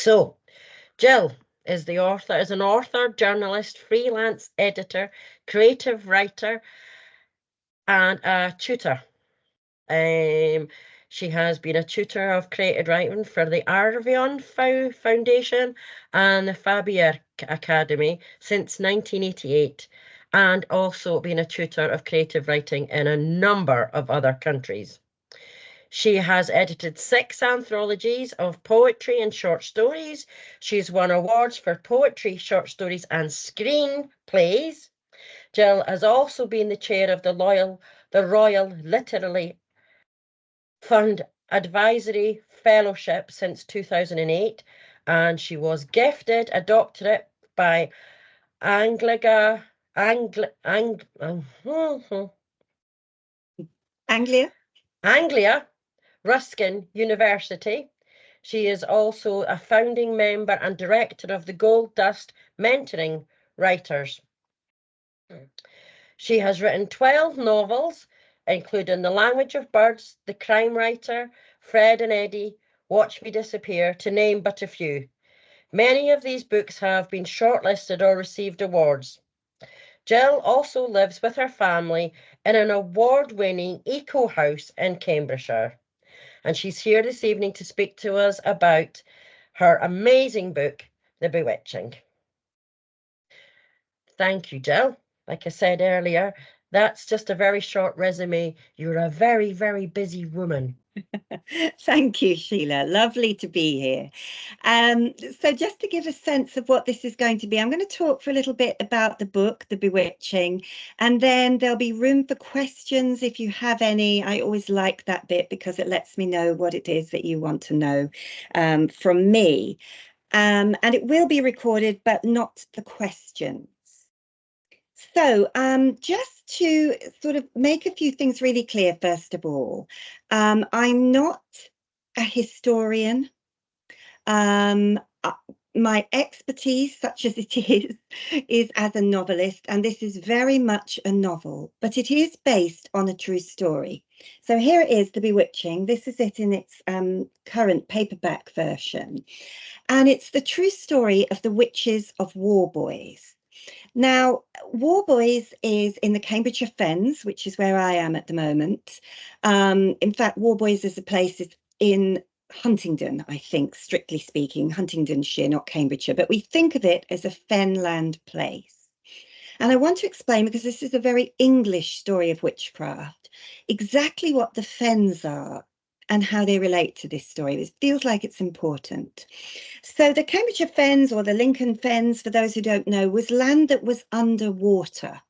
So, Jill is an author, journalist, freelance editor, creative writer, and a tutor. She has been a tutor of creative writing for the Arvion Foundation and the Fabier Academy since 1988, and also been a tutor of creative writing in a number of other countries. She has edited 6 anthologies of poetry and short stories. She's won awards for poetry, short stories, and screenplays. Jill has also been the chair of the Royal Literary Fund Advisory Fellowship since 2008, and she was gifted a doctorate by Anglia Anglia. Ruskin University. She is also a founding member and director of the Gold Dust Mentoring Writers. She has written 12 novels, including The Language of Birds, The Crime Writer, Fred and Eddie, Watch Me Disappear, to name but a few. Many of these books have been shortlisted or received awards. Jill also lives with her family in an award-winning eco house in Cambridgeshire. And she's here this evening to speak to us about her amazing book, The Bewitching. Thank you, Jill. Like I said earlier, that's just a very short resume. You're a very, very busy woman. Thank you, Sheila. Lovely to be here. So just to give a sense of what this is going to be, I'm going to talk for a little bit about the book, The Bewitching, and then there'll be room for questions if you have any. I always like that bit because it lets me know what it is that you want to know from me. And it will be recorded, but not the questions. So just to sort of make a few things really clear, first of all, I'm not a historian. My expertise, such as it is as a novelist, and this is very much a novel, but it is based on a true story. So here it is, The Bewitching. This is it in its current paperback version. And it's the true story of the witches of Warboys. Now, Warboys is in the Cambridgeshire Fens, which is where I am at the moment. In fact, Warboys is a place in Huntingdon, I think, strictly speaking, Huntingdonshire, not Cambridgeshire, but we think of it as a fenland place. And I want to explain, because this is a very English story of witchcraft, exactly what the Fens are and how they relate to this story. It feels like it's important. So the Cambridgeshire Fens, or the Lincoln Fens, for those who don't know, was land that was underwater.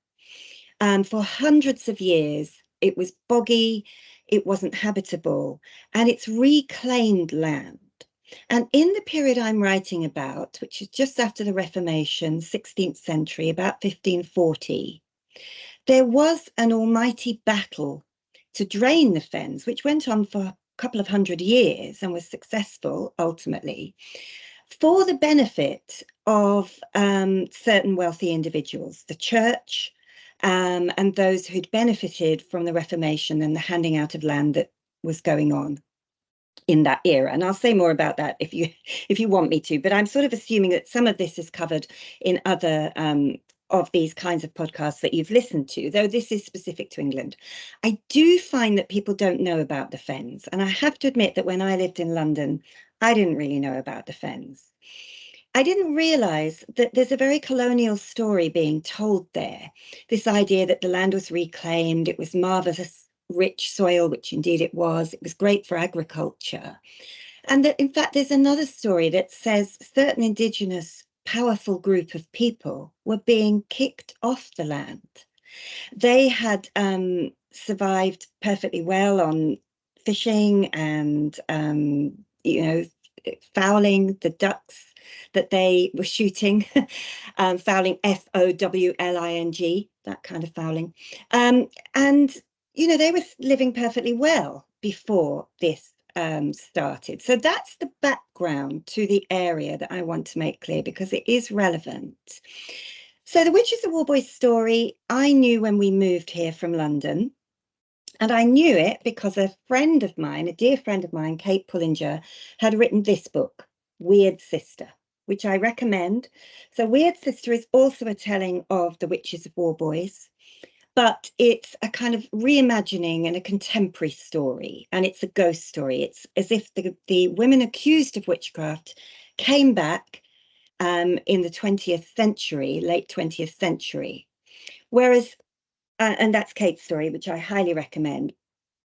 For hundreds of years, it was boggy, it wasn't habitable, and it's reclaimed land. And in the period I'm writing about, which is just after the Reformation, 16th century, about 1540, there was an almighty battle to drain the Fens, which went on for a couple of hundred years and was successful ultimately, for the benefit of certain wealthy individuals, the church, and those who'd benefited from the Reformation and the handing out of land that was going on in that era. And I'll say more about that if you want me to, but I'm sort of assuming that some of this is covered in other of these kinds of podcasts that you've listened to, though this is specific to England. I do find that people don't know about the Fens. And I have to admit that when I lived in London, I didn't really know about the Fens. I didn't realise that there's a very colonial story being told there. This idea that the land was reclaimed, it was marvellous, rich soil, which indeed it was great for agriculture. And that in fact, there's another story that says certain indigenous powerful group of people were being kicked off the land. They had survived perfectly well on fishing and, fowling the ducks that they were shooting, fowling, Fowling, that kind of fowling. And, they were living perfectly well before this started. So that's the background to the area that I want to make clear, because it is relevant. So the Witches of Warboys story, I knew when we moved here from London. And I knew it because a friend of mine, a dear friend of mine, Kate Pullinger, had written this book, Weird Sister, which I recommend. So Weird Sister is also a telling of the Witches of Warboys, but it's a kind of reimagining and a contemporary story, and it's a ghost story. It's as if the women accused of witchcraft came back in the 20th century, late 20th century. Whereas, and that's Kate's story, which I highly recommend.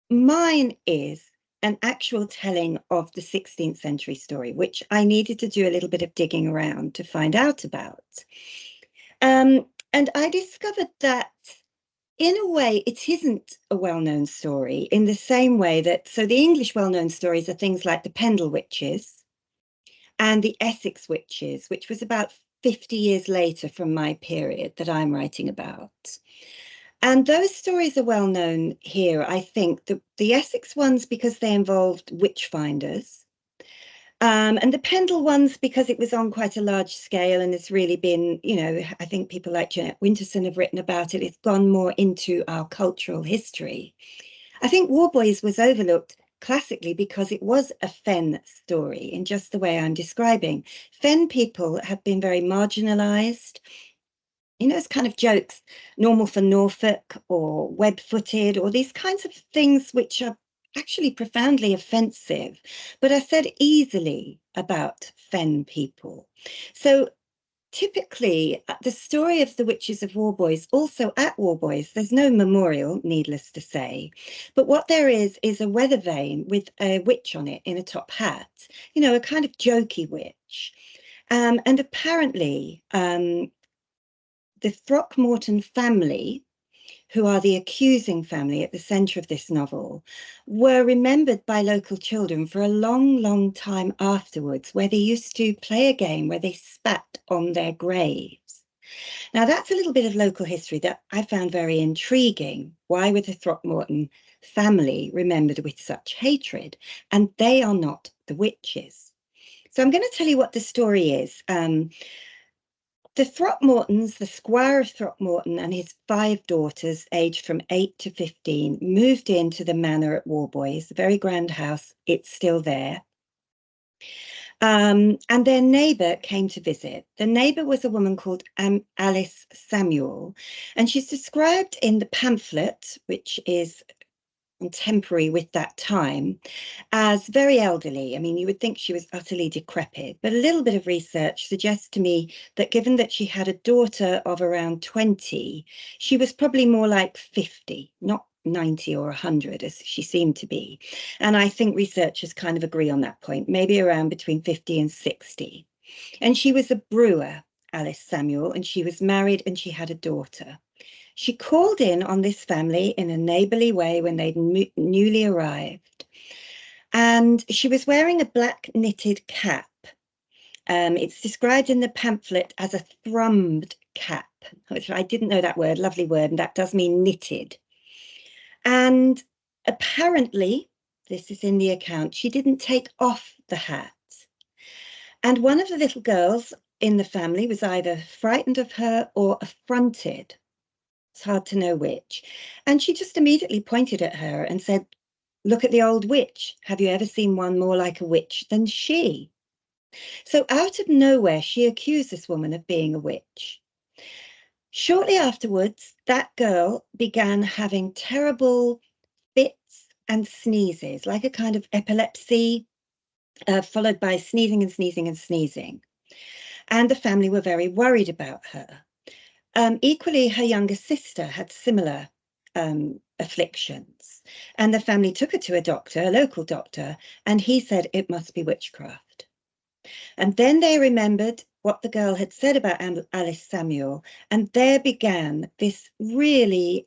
Mine is an actual telling of the 16th century story, which I needed to do a little bit of digging around to find out about. And I discovered that in a way, it isn't a well-known story in the same way that, so the English well-known stories are things like the Pendle Witches and the Essex Witches, which was about 50 years later from my period that I'm writing about. And those stories are well known here, I think. The Essex ones because they involved witch finders. And the Pendle ones because it was on quite a large scale and it's really been, you know, I think people like Jeanette Winterson have written about it. It's gone more into our cultural history. I think Warboys was overlooked classically because it was a Fen story in just the way I'm describing. Fen people have been very marginalized. You know, it's kind of jokes, normal for Norfolk or web-footed or these kinds of things which are actually profoundly offensive, but are said easily about Fen people. So typically, the story of the Witches of Warboys, also at Warboys, there's no memorial, needless to say, but what there is a weather vane with a witch on it in a top hat, you know, a kind of jokey witch. And apparently, the Throckmorton family, who are the accusing family at the centre of this novel, were remembered by local children for a long, long time afterwards, where they used to play a game where they spat on their graves. Now, that's a little bit of local history that I found very intriguing. Why were the Throckmorton family remembered with such hatred? And they are not the witches. So I'm going to tell you what the story is. The Throckmortons, the Squire of Throckmorton and his 5 daughters, aged from 8 to 15, moved into the manor at Warboys, a very grand house. It's still there. And their neighbour came to visit. The neighbour was a woman called Alice Samuel, and she's described in the pamphlet, which is contemporary with that time, as very elderly. I mean, you would think she was utterly decrepit, but a little bit of research suggests to me that given that she had a daughter of around 20, she was probably more like 50, not 90 or 100 as she seemed to be. And I think researchers kind of agree on that point, maybe around between 50 and 60. And she was a brewer, Alice Samuel, and she was married and she had a daughter. She called in on this family in a neighbourly way when they'd newly arrived. And she was wearing a black knitted cap. It's described in the pamphlet as a thrummed cap, which I didn't know that word, lovely word, and that does mean knitted. And apparently, this is in the account, she didn't take off the hat. And one of the little girls in the family was either frightened of her or affronted. It's hard to know which. And she just immediately pointed at her and said, "Look at the old witch. Have you ever seen one more like a witch than she?" So out of nowhere, she accused this woman of being a witch. Shortly afterwards, that girl began having terrible fits and sneezes, like a kind of epilepsy, followed by sneezing and sneezing and sneezing. And the family were very worried about her. Equally, her younger sister had similar afflictions, and the family took her to a doctor, a local doctor, and he said it must be witchcraft. And then they remembered what the girl had said about Alice Samuel, and there began this really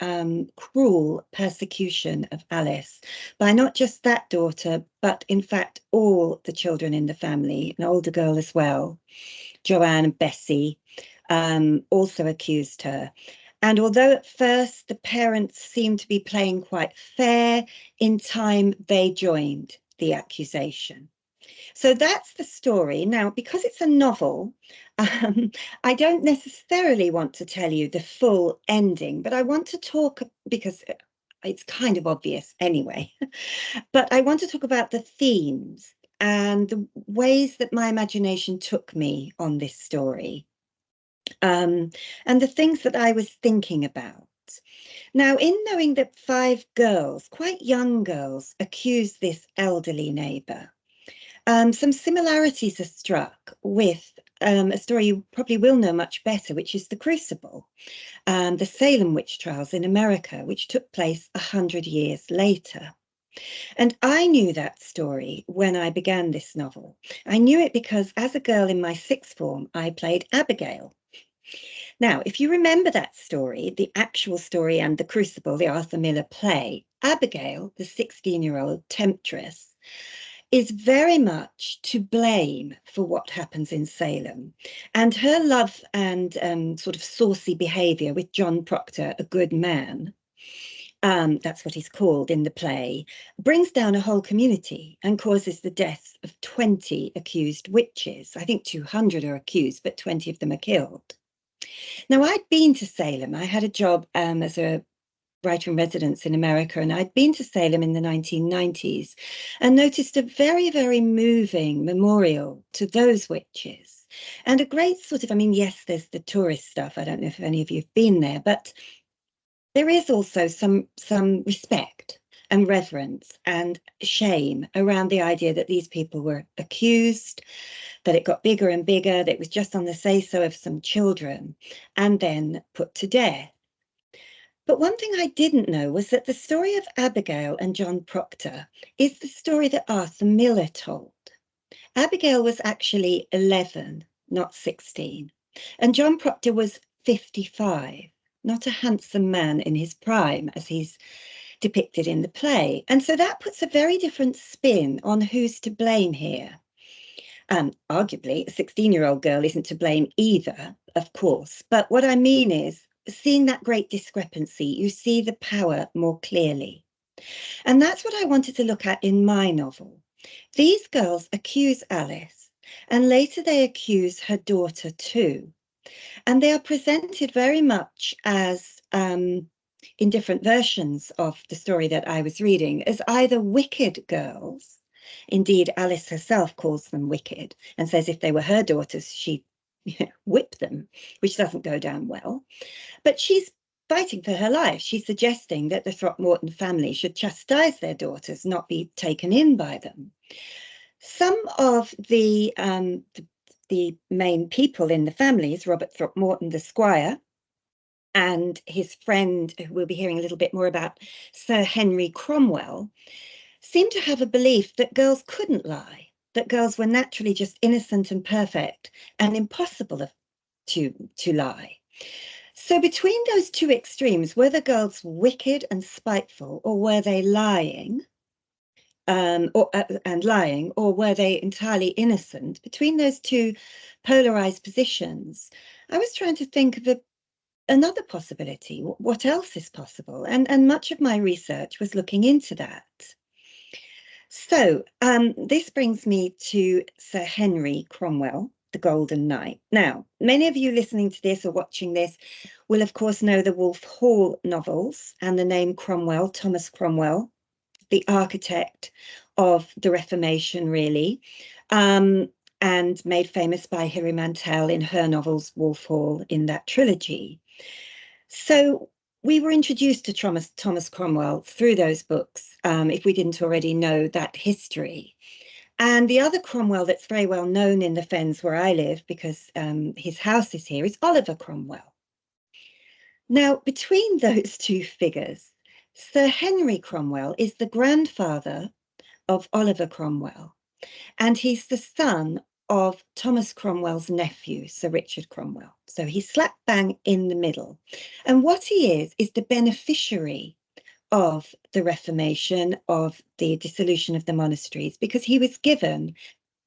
cruel persecution of Alice by not just that daughter, but in fact all the children in the family, an older girl as well, Joanne and Bessie, also accused her. And although at first the parents seemed to be playing quite fair, in time they joined the accusation. So that's the story. Now, because it's a novel, I don't necessarily want to tell you the full ending, but I want to talk, because it's kind of obvious anyway, but I want to talk about the themes and the ways that my imagination took me on this story, and the things that I was thinking about. Now, in knowing that 5 girls, quite young girls, accused this elderly neighbour, some similarities are struck with a story you probably will know much better, which is The Crucible, the Salem witch trials in America, which took place 100 years later. And I knew that story when I began this novel. I knew it because as a girl in my 6th form, I played Abigail. Now, if you remember that story, the actual story and The Crucible, the Arthur Miller play, Abigail, the 16-year-old temptress, is very much to blame for what happens in Salem. And her love and sort of saucy behavior with John Proctor, a good man, that's what he's called in the play, brings down a whole community and causes the deaths of 20 accused witches. I think 200 are accused, but 20 of them are killed. Now, I'd been to Salem. I had a job as a writer in residence in America, and I'd been to Salem in the 1990s and noticed a very, very moving memorial to those witches. And a great sort of, I mean, yes, there's the tourist stuff. I don't know if any of you have been there, but there is also some respect and reverence and shame around the idea that these people were accused, that it got bigger and bigger, that it was just on the say-so of some children, and then put to death. But one thing I didn't know was that the story of Abigail and John Proctor is the story that Arthur Miller told. Abigail was actually 11, not 16, and John Proctor was 55. Not a handsome man in his prime, as he's depicted in the play. And so that puts a very different spin on who's to blame here. Arguably, a 16-year-old girl isn't to blame either, of course. But what I mean is, seeing that great discrepancy, you see the power more clearly. And that's what I wanted to look at in my novel. These girls accuse Alice, and later they accuse her daughter too. And they are presented very much as, in different versions of the story that I was reading, as either wicked girls. Indeed, Alice herself calls them wicked and says if they were her daughters, she'd whip them, which doesn't go down well. But she's fighting for her life. She's suggesting that the Throckmorton family should chastise their daughters, not be taken in by them. Some of the main people in the families, Robert Throckmorton, the squire, and his friend, who we'll be hearing a little bit more about, Sir Henry Cromwell, seem to have a belief that girls couldn't lie, that girls were naturally just innocent and perfect and impossible to lie. So between those two extremes, were the girls wicked and spiteful, or were they lying? Or were they entirely innocent? Between those two polarized positions, I was trying to think of another possibility. What else is possible? And much of my research was looking into that. So this brings me to Sir Henry Cromwell, the Golden Knight. Now, many of you listening to this or watching this will, of course, know the Wolf Hall novels and the name Cromwell, Thomas Cromwell, the architect of the Reformation, really, and made famous by Hilary Mantel in her novels Wolf Hall in that trilogy. So we were introduced to Thomas Cromwell through those books, if we didn't already know that history. And the other Cromwell that's very well known in the Fens where I live, because his house is here, is Oliver Cromwell. Now, between those two figures, Sir Henry Cromwell is the grandfather of Oliver Cromwell, and he's the son of Thomas Cromwell's nephew, Sir Richard Cromwell. So he's slap bang in the middle. And what he is the beneficiary of the Reformation, of the dissolution of the monasteries, because he was given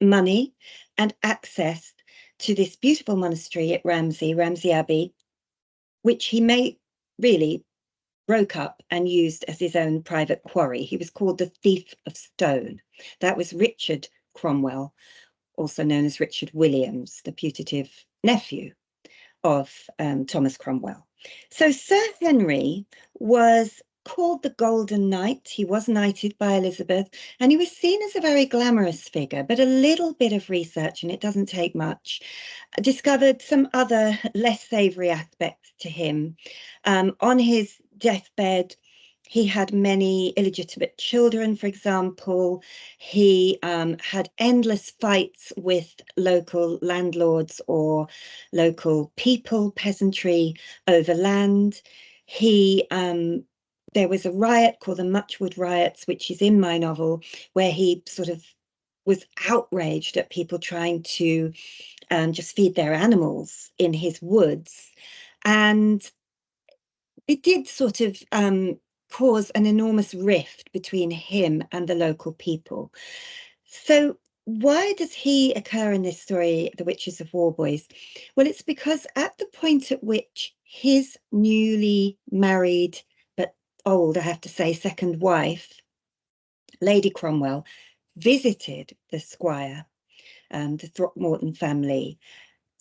money and access to this beautiful monastery at Ramsey Abbey, which he really broke up and used as his own private quarry. He was called the Thief of Stone. That was Richard Cromwell, also known as Richard Williams, the putative nephew of Thomas Cromwell. So Sir Henry was called the Golden Knight. He was knighted by Elizabeth, and he was seen as a very glamorous figure, but a little bit of research, and it doesn't take much, discovered some other less savoury aspects to him. On his deathbed, he had many illegitimate children, for example. He had endless fights with local landlords or local people, peasantry, over land. There was a riot called the Muchwood Riots, which is in my novel, where he sort of was outraged at people trying to just feed their animals in his woods. And it did sort of cause an enormous rift between him and the local people. So why does he occur in this story, The Witches of Warboys? Well, it's because at the point at which his newly married, but old, I have to say, second wife, Lady Cromwell, visited the squire, the Throckmorton family,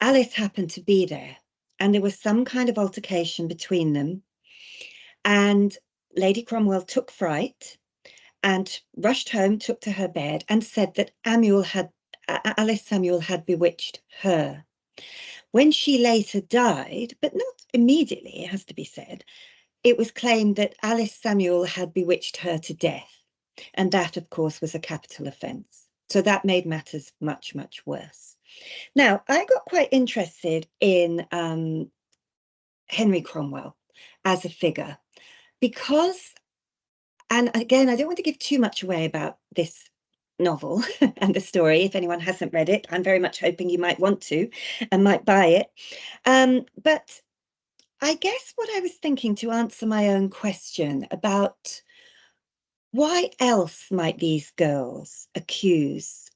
Alice happened to be there, and there was some kind of altercation between them. And Lady Cromwell took fright and rushed home, took to her bed, and said that Alice Samuel had bewitched her. When she later died, but not immediately, it has to be said, it was claimed that Alice Samuel had bewitched her to death. And that, of course, was a capital offence. So that made matters much, much worse. Now, I got quite interested in Henry Cromwell as a figure because, and again, I don't want to give too much away about this novel and the story. If anyone hasn't read it, I'm very much hoping you might want to and might buy it. But I guess what I was thinking, to answer my own question about why else might these girls accuse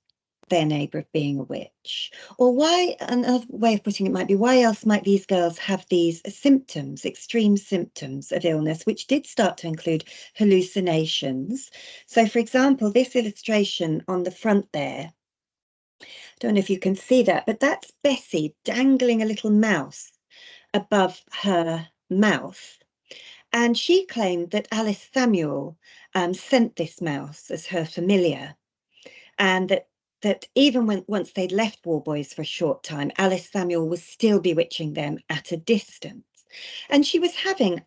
their neighbour of being a witch? Or why, another way of putting it might be, why else might these girls have these symptoms, extreme symptoms of illness, which did start to include hallucinations? So, for example, this illustration on the front there, I don't know if you can see that, but that's Bessie dangling a little mouse above her mouth. And she claimed that Alice Samuel sent this mouse as her familiar, and that even once they'd left Warboys for a short time, Alice Samuel was still bewitching them at a distance. And she was having,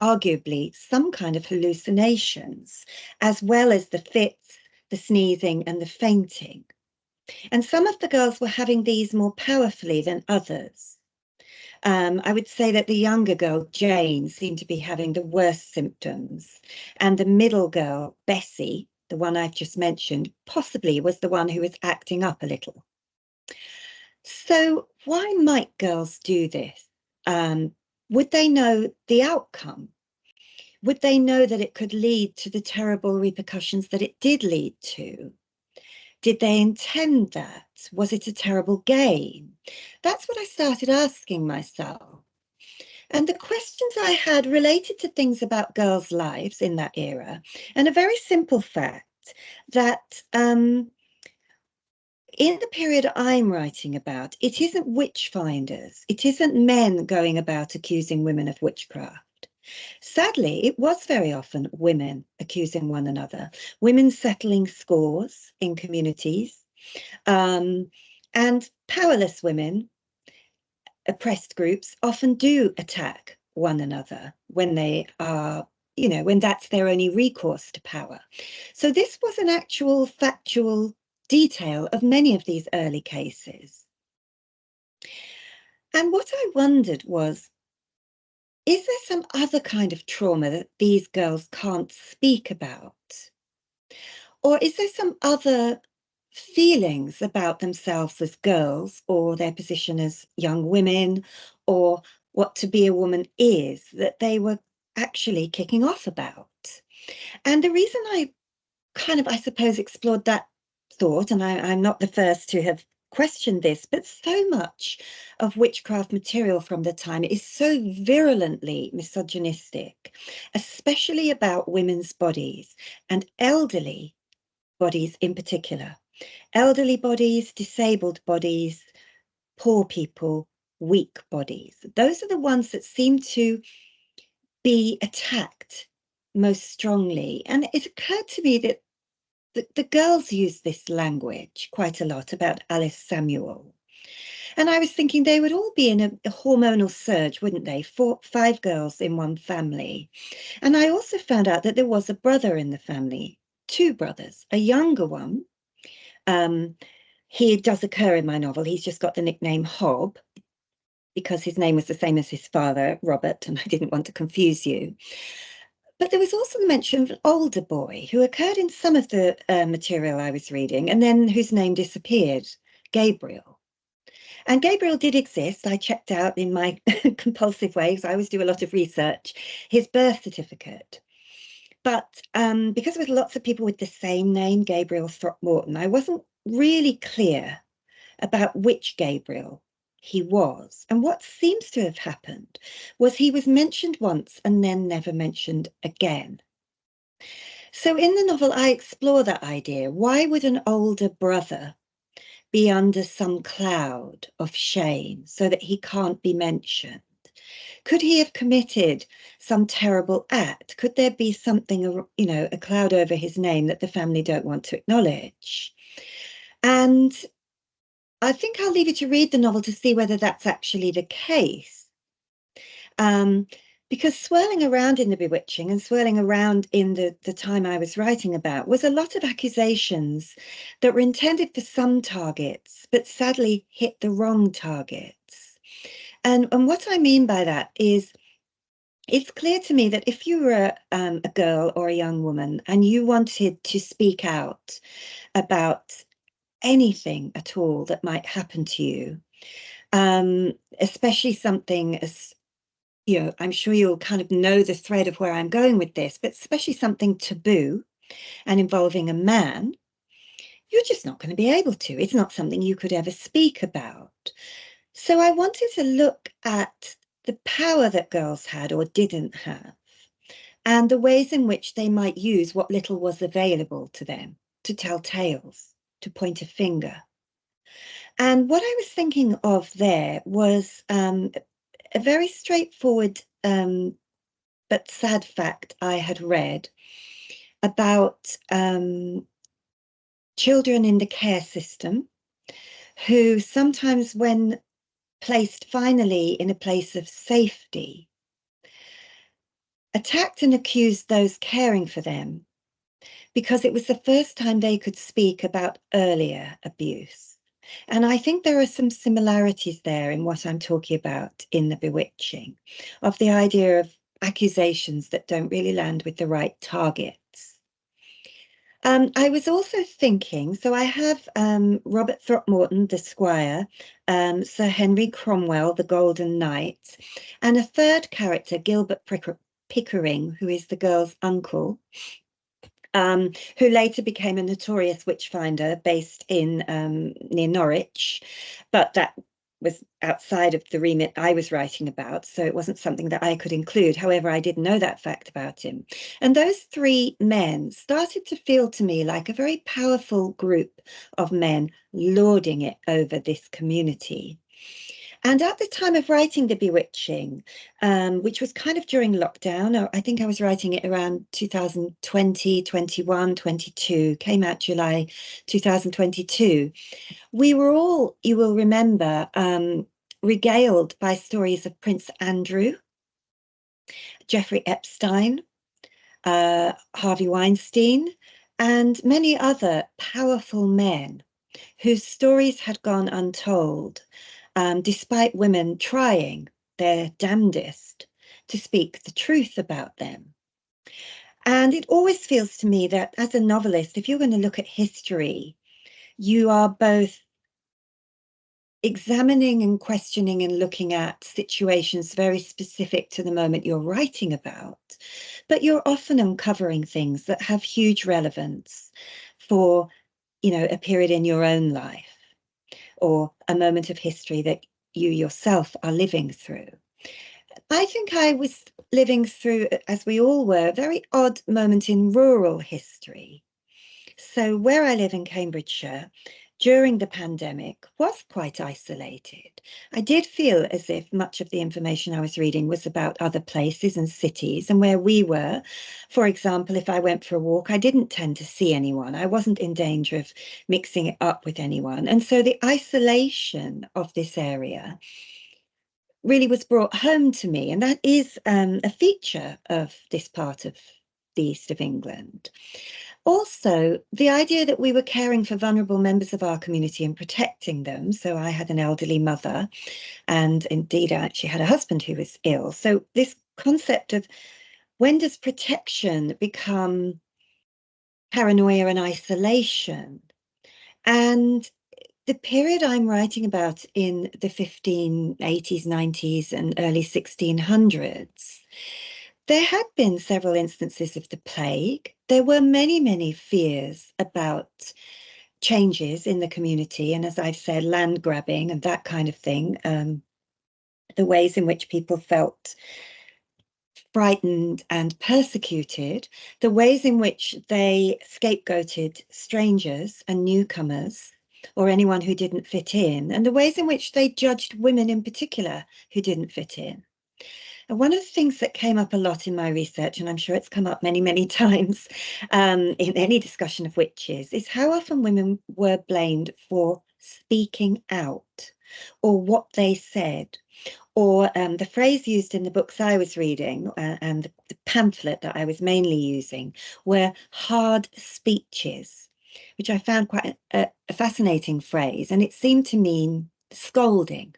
arguably, some kind of hallucinations, as well as the fits, the sneezing, and the fainting. And some of the girls were having these more powerfully than others. I would say that the younger girl, Jane, seemed to be having the worst symptoms, and the middle girl, Bessie, the one I've just mentioned, possibly was the one who was acting up a little. So why might girls do this? Would they know the outcome? Would they know that it could lead to the terrible repercussions that it did lead to? Did they intend that? Was it a terrible game? That's what I started asking myself. And the questions I had related to things about girls' lives in that era, and a very simple fact that in the period I'm writing about, it isn't witch finders, it isn't men going about accusing women of witchcraft. Sadly, it was very often women accusing one another, women settling scores in communities, and powerless women, oppressed groups, often do attack one another when they are, when that's their only recourse to power. So this was an actual factual detail of many of these early cases. And what I wondered was, is there some other kind of trauma that these girls can't speak about? Or is there some other feelings about themselves as girls, or their position as young women, or what to be a woman is, that they were actually kicking off about? And the reason I kind of, I suppose, explored that thought, and I'm not the first to have questioned this, but so much of witchcraft material from the time is so virulently misogynistic, especially about women's bodies and elderly bodies in particular. Elderly bodies, disabled bodies, poor people, weak bodies. Those are the ones that seem to be attacked most strongly. And it occurred to me that the girls use this language quite a lot about Alice Samuel. And I was thinking they would all be in a hormonal surge, wouldn't they? 5 girls in one family. And I also found out that there was a brother in the family, 2 brothers, a younger one. He does occur in my novel. He's just got the nickname Hob because his name was the same as his father, Robert, and I didn't want to confuse you. But there was also the mention of an older boy who occurred in some of the material I was reading and then whose name disappeared, Gabriel. And Gabriel did exist. I checked out in my compulsive ways. I always do a lot of research, his birth certificate. But because there was lots of people with the same name, Gabriel Throckmorton, I wasn't really clear about which Gabriel he was. And what seems to have happened was he was mentioned once and then never mentioned again. So in the novel, I explore that idea. Why would an older brother be under some cloud of shame so that he can't be mentioned? Could he have committed some terrible act? Could there be something, a cloud over his name that the family don't want to acknowledge? And I think I'll leave you to read the novel to see whether that's actually the case. Because swirling around in The Bewitching and swirling around in the time I was writing about was a lot of accusations that were intended for some targets, but sadly hit the wrong targets. And what I mean by that is, it's clear to me that if you were a girl or a young woman and you wanted to speak out about anything at all that might happen to you, especially something as, I'm sure you'll kind of know the thread of where I'm going with this, but especially something taboo and involving a man, you're just not going to be able to. It's not something you could ever speak about. So I wanted to look at the power that girls had or didn't have, and the ways in which they might use what little was available to them to tell tales, to point a finger. And what I was thinking of there was a very straightforward but sad fact I had read about children in the care system who sometimes, when placed finally in a place of safety, attacked and accused those caring for them because it was the first time they could speak about earlier abuse. And I think there are some similarities there in what I'm talking about in The Bewitching, of the idea of accusations that don't really land with the right targets. I was also thinking, so I have Robert Throckmorton, the squire, Sir Henry Cromwell, the Golden Knight, and a third character, Gilbert Pickering, who is the girl's uncle, who later became a notorious witchfinder based in near Norwich, but that was outside of the remit I was writing about, so it wasn't something that I could include. However, I did know that fact about him. And those 3 men started to feel to me like a very powerful group of men lording it over this community. And at the time of writing The Bewitching, which was kind of during lockdown, I think I was writing it around 2020, 21, 22, came out July 2022. We were all, you will remember, regaled by stories of Prince Andrew, Jeffrey Epstein, Harvey Weinstein, and many other powerful men whose stories had gone untold, despite women trying their damnedest to speak the truth about them. And it always feels to me that as a novelist, if you're going to look at history, you are both examining and questioning and looking at situations very specific to the moment you're writing about, but you're often uncovering things that have huge relevance for, a period in your own life or a moment of history that you yourself are living through. I think I was living through, as we all were, a very odd moment in rural history. So where I live in Cambridgeshire, during the pandemic was quite isolated. I did feel as if much of the information I was reading was about other places and cities and where we were. For example, if I went for a walk, I didn't tend to see anyone. I wasn't in danger of mixing it up with anyone. And so the isolation of this area really was brought home to me. And that is a feature of this part of the east of England. Also, the idea that we were caring for vulnerable members of our community and protecting them. So I had an elderly mother, and indeed, I actually had a husband who was ill. So this concept of when does protection become paranoia and isolation? And the period I'm writing about in the 1580s, 90s, and early 1600s, there had been several instances of the plague. There were many, many fears about changes in the community. And as I've said, land grabbing and that kind of thing, the ways in which people felt frightened and persecuted, the ways in which they scapegoated strangers and newcomers or anyone who didn't fit in, and the ways in which they judged women in particular who didn't fit in. And one of the things that came up a lot in my research, and I'm sure it's come up many, many times in any discussion of witches, is how often women were blamed for speaking out or what they said, or the phrase used in the books I was reading and the pamphlet that I was mainly using were hard speeches, which I found quite a fascinating phrase. And it seemed to mean scolding,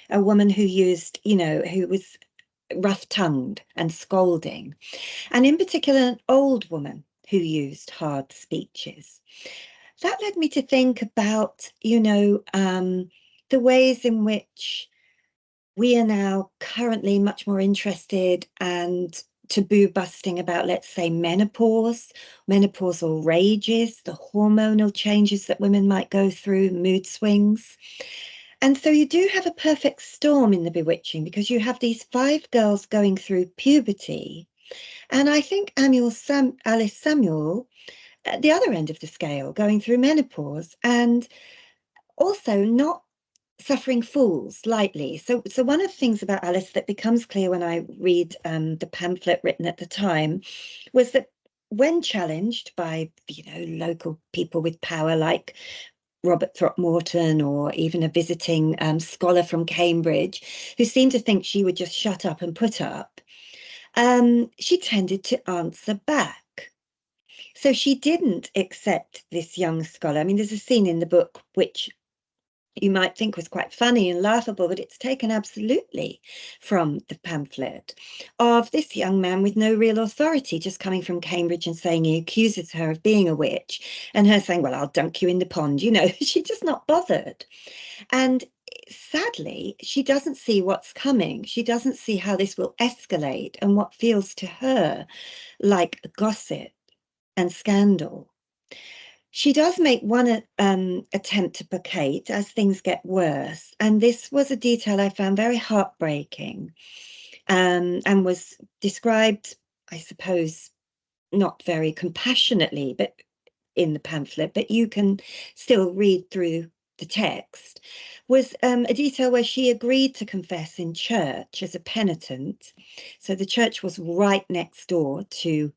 a woman who used, who was rough-tongued and scolding, and in particular, an old woman who used hard speeches. That led me to think about, the ways in which we are now currently much more interested and taboo busting about, let's say, menopause, menopausal rages, the hormonal changes that women might go through, mood swings. And so you do have a perfect storm in The Bewitching because you have these 5 girls going through puberty. And I think Alice Samuel, at the other end of the scale, going through menopause and also not suffering fools lightly. So one of the things about Alice that becomes clear when I read the pamphlet written at the time was that when challenged by, local people with power like Robert Throckmorton or even a visiting scholar from Cambridge who seemed to think she would just shut up and put up, she tended to answer back. So she didn't accept this young scholar. I mean, there's a scene in the book which you might think was quite funny and laughable, but it's taken absolutely from the pamphlet of this young man with no real authority just coming from Cambridge and saying he accuses her of being a witch, and her saying, well, I'll dunk you in the pond. She's just not bothered. And sadly, she doesn't see what's coming. She doesn't see how this will escalate and what feels to her like gossip and scandal. She does make one attempt to placate as things get worse, and this was a detail I found very heartbreaking, and was described, I suppose, not very compassionately, but in the pamphlet, but you can still read through the text, was a detail where she agreed to confess in church as a penitent. So the church was right next door to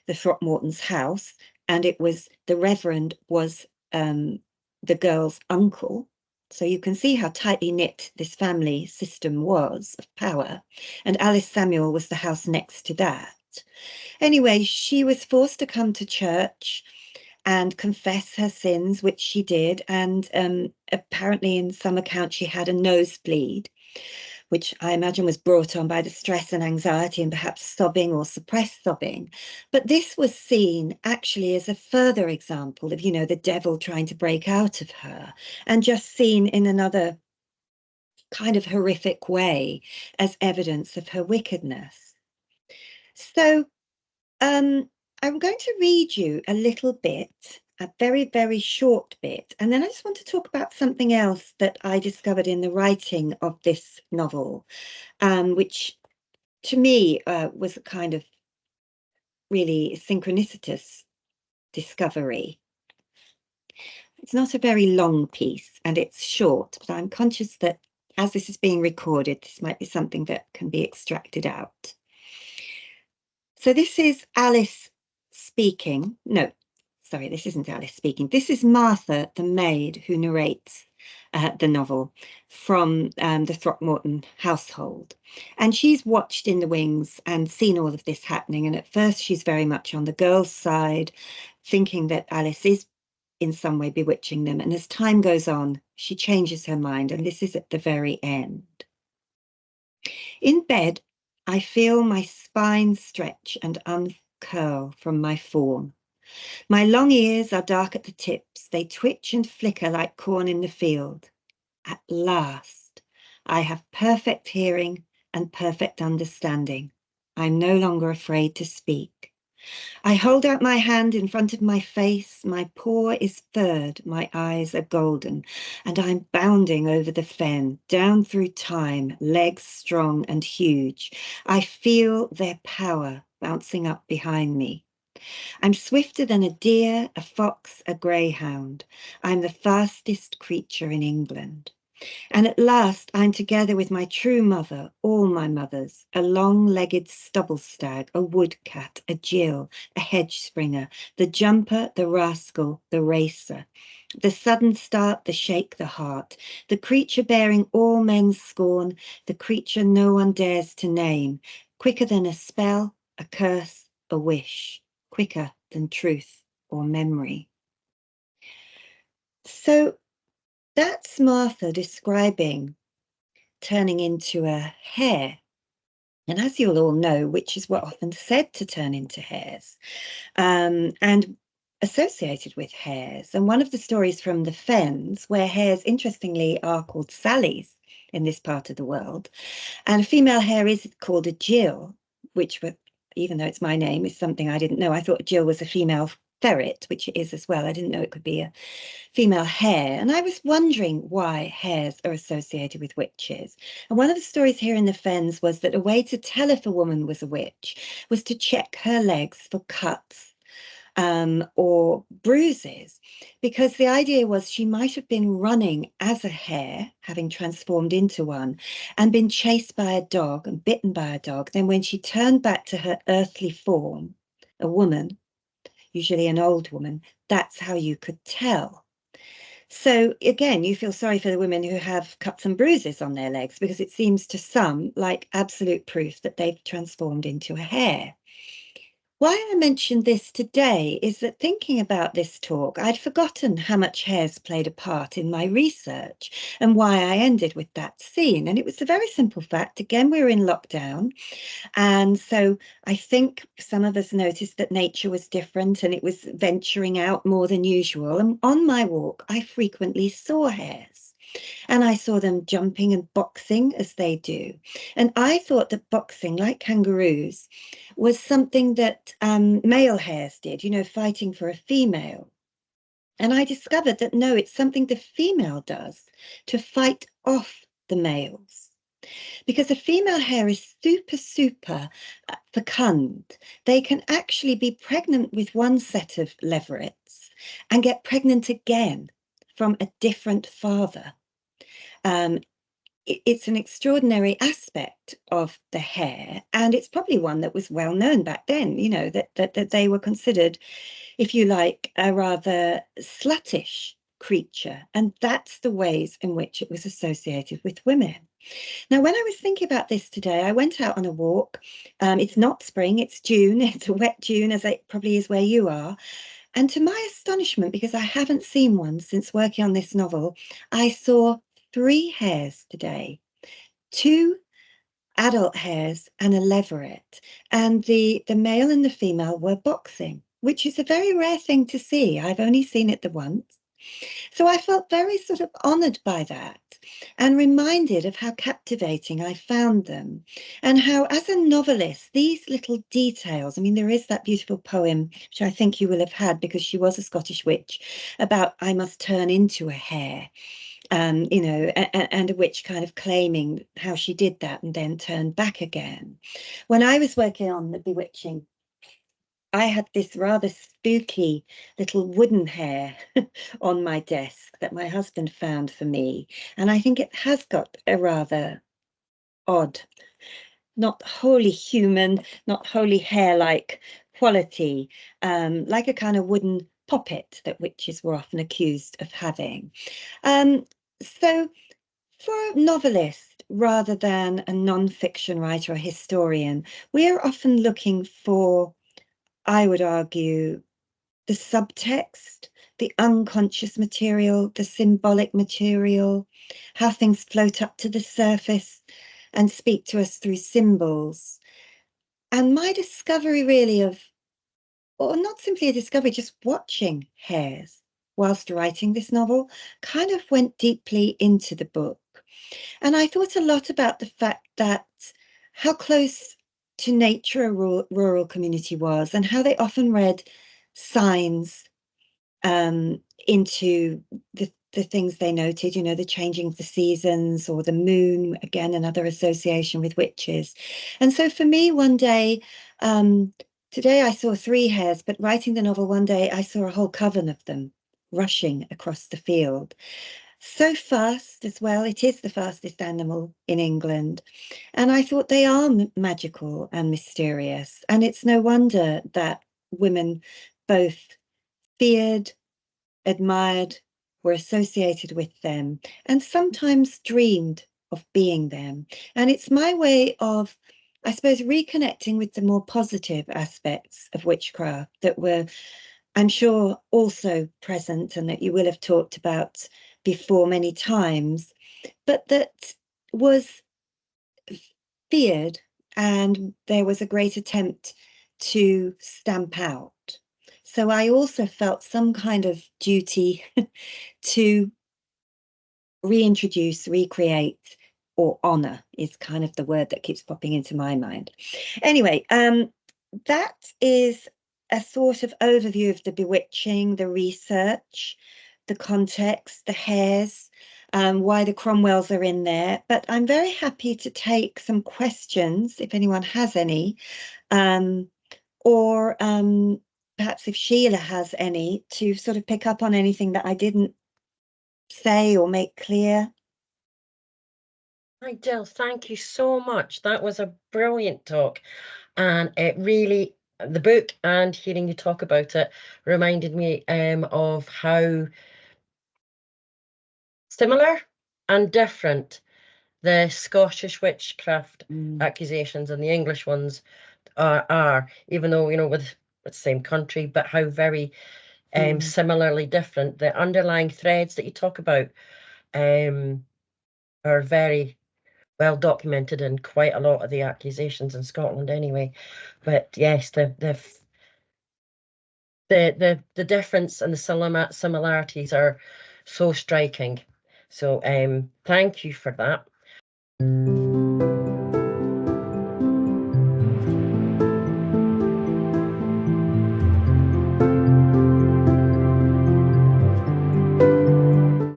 the Throckmorton's house, and it was the Reverend was the girl's uncle. So you can see how tightly knit this family system was of power. And Alice Samuel was the house next to that. Anyway, she was forced to come to church and confess her sins, which she did. And apparently in some accounts she had a nosebleed, which I imagine was brought on by the stress and anxiety and perhaps sobbing or suppressed sobbing. But this was seen actually as a further example of, the devil trying to break out of her, and just seen in another kind of horrific way as evidence of her wickedness. So I'm going to read you a little bit, a very, very short bit, and then I just want to talk about something else that I discovered in the writing of this novel, which to me was a kind of really synchronicitous discovery. It's not a very long piece and it's short, but I'm conscious that as this is being recorded, this might be something that can be extracted out. So this is Alice speaking. No, sorry, this isn't Alice speaking. This is Martha, the maid, who narrates the novel from the Throckmorton household. And she's watched in the wings and seen all of this happening. And at first, she's very much on the girl's side, thinking that Alice is in some way bewitching them. And as time goes on, she changes her mind. And this is at the very end. In bed, I feel my spine stretch and uncurl from my form. My long ears are dark at the tips. They twitch and flicker like corn in the field. At last, I have perfect hearing and perfect understanding. I'm no longer afraid to speak. I hold out my hand in front of my face. My paw is furred, my eyes are golden, and I'm bounding over the fen, down through time, legs strong and huge. I feel their power bouncing up behind me. I'm swifter than a deer, a fox, a greyhound. I'm the fastest creature in England. And at last I'm together with my true mother, all my mothers, a long-legged stubble stag, a woodcat, a Jill, a hedge springer, the jumper, the rascal, the racer, the sudden start, the shake the heart, the creature bearing all men's scorn, the creature no one dares to name, quicker than a spell, a curse, a wish, quicker than truth or memory. So that's Martha describing turning into a hare. And as you'll all know, witches were often said to turn into hares and associated with hares. And one of the stories from the Fens, where hares, interestingly, are called Sallys in this part of the world, and a female hare is called a Jill, which, even though it's my name, is something I didn't know. I thought Jill was a female ferret, which it is as well. I didn't know it could be a female hare. And I was wondering why hares are associated with witches. And one of the stories here in the Fens was that a way to tell if a woman was a witch was to check her legs for cuts or bruises, because the idea was she might have been running as a hare, having transformed into one, and been chased by a dog and bitten by a dog. Then when she turned back to her earthly form, a woman, usually an old woman, that's how you could tell. So again, you feel sorry for the women who have cuts and bruises on their legs, because it seems to some like absolute proof that they've transformed into a hare. Why I mentioned this today is that thinking about this talk, I'd forgotten how much hares played a part in my research and why I ended with that scene. And it was a very simple fact. Again, we were in lockdown. And so I think some of us noticed that nature was different and it was venturing out more than usual. And on my walk, I frequently saw hares. And I saw them jumping and boxing as they do. And I thought that boxing, like kangaroos, was something that male hares did, you know, fighting for a female. And I discovered that no, it's something the female does to fight off the males. Because a female hare is super fecund. They can actually be pregnant with one set of leverets and get pregnant again from a different father. It's an extraordinary aspect of the hare, and it's probably one that was well known back then, you know, that they were considered, if you like, a rather sluttish creature, and that's the ways in which it was associated with women. Now, when I was thinking about this today, I went out on a walk. It's not spring, it's June. It's a wet June, as it probably is where you are. And to my astonishment, because I haven't seen one since working on this novel, I saw 3 hares today, 2 adult hares and a leveret. And the male and the female were boxing, which is a very rare thing to see. I've only seen it the once. So I felt very sort of honoured by that and reminded of how captivating I found them, and how, as a novelist, these little details, I mean, there is that beautiful poem, which I think you will have had because she was a Scottish witch, about I must turn into a hare, you know, and a witch kind of claiming how she did that and then turned back again. When I was working on the Bewitching, I had this rather spooky little wooden hare on my desk that my husband found for me. And I think it has got a rather odd, not wholly human, not wholly hare-like quality, like a kind of wooden puppet that witches were often accused of having. So for a novelist rather than a non-fiction writer or historian, we're often looking for, I would argue, the subtext, the unconscious material, the symbolic material, how things float up to the surface and speak to us through symbols. And my discovery really of, or not simply a discovery, just watching hares whilst writing this novel kind of went deeply into the book. And I thought a lot about the fact that how close to nature a rural community was and how they often read signs into the things they noted, you know, the changing of the seasons or the moon, again, another association with witches. And so for me, one day, today I saw 3 hares, but writing the novel one day, I saw a whole coven of them rushing across the field. So fast as well. It is the fastest animal in England. And I thought they are magical and mysterious. And it's no wonder that women both feared, admired, were associated with them, and sometimes dreamed of being them. And it's my way of, I suppose, reconnecting with the more positive aspects of witchcraft that were, I'm sure, also present and that you will have talked about before many times, but that was feared, and there was a great attempt to stamp out. So I also felt some kind of duty to reintroduce, recreate, or honor is kind of the word that keeps popping into my mind. Anyway, that is a sort of overview of the bewitching, the research, the context, the hares, why the Cromwells are in there. But I'm very happy to take some questions if anyone has any, or perhaps if Sheila has any, to sort of pick up on anything that I didn't say or make clear. Hi, Jill, thank you so much. That was a brilliant talk. And it really, the book and hearing you talk about it reminded me of how similar and different the Scottish witchcraft accusations and the English ones are, even though, you know, with the same country, but how very similarly different. The underlying threads that you talk about are very well documented in quite a lot of the accusations in Scotland anyway. But yes, the difference and the similarities are so striking. So thank you for that.